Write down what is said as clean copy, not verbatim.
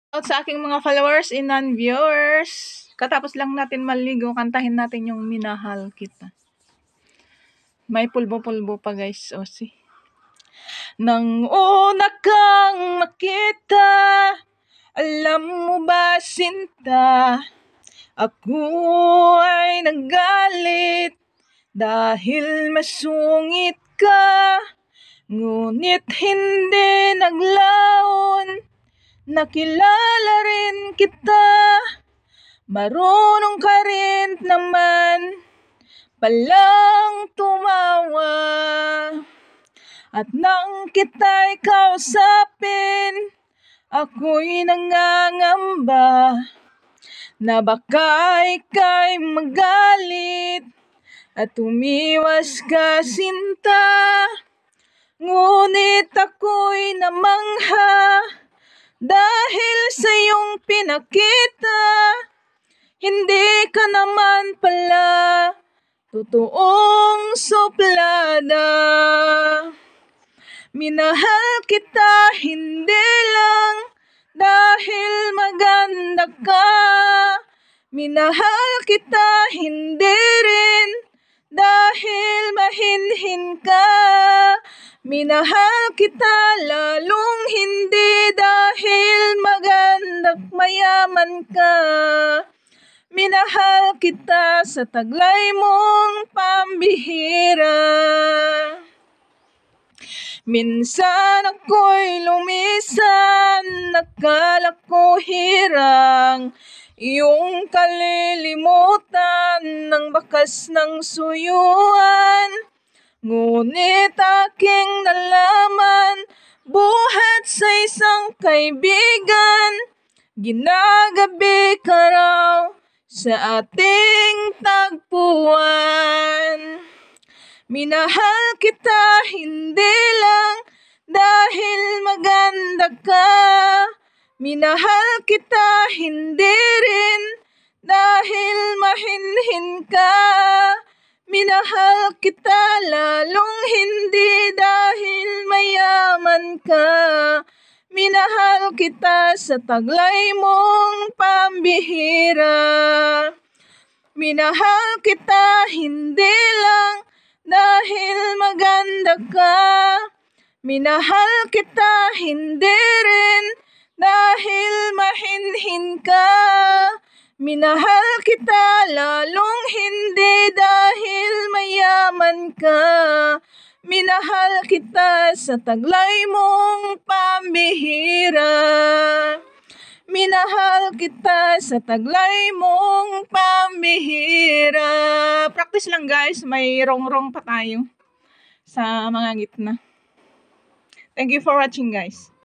Out sa aking mga followers and non-viewers. Katapos lang natin maligo, kantahin natin yung minahal kita. May pulbo-pulbo pa guys, o see. Nang una kang makita, alam mo ba sinta, ako ay nagalit dahil masungit ka, ngunit hindi naglaon, nakilala rin kita, marunong ka rin naman palang tumawa. At nang kita'y kausapin, ako'y nangangamba na baka ika'y magalit at umiwas ka sinta. Ngunit ako'y namangha dahil sa iyong pinakita, hindi ka naman pala totoong suplada. Minahal kita hindi lang dahil maganda ka, minahal kita hindi rin dahil mahinhin ka, minahal kita lalong hindi dahil maganda mayaman ka, minahal kita sa taglay mong pambihira. Minsan ako'y lumisan, nakala ko hirang iyong kalilimutan ng bakas ng suyuan. Ngunit aking nalaman, buhat sa isang kaibigan, ginagabi ka raw sa ating tagpuan. Minahal kita hindi lang dahil maganda ka, minahal kita hindi rin dahil mahinhin ka, minahal kita lalong hindi dahil mayaman ka, minahal kita sa taglay mong pambihira. Minahal kita hindi lang dahil maganda ka, minahal kita hindi rin dahil mahinhin ka, minahal kita lalong hindi dahil mayaman ka, minahal kita sa taglay mong pambihira. Minahal kita sa taglay mong pambihira. Practice lang guys, may rong-rong pa tayo sa mga gitna. Thank you for watching guys.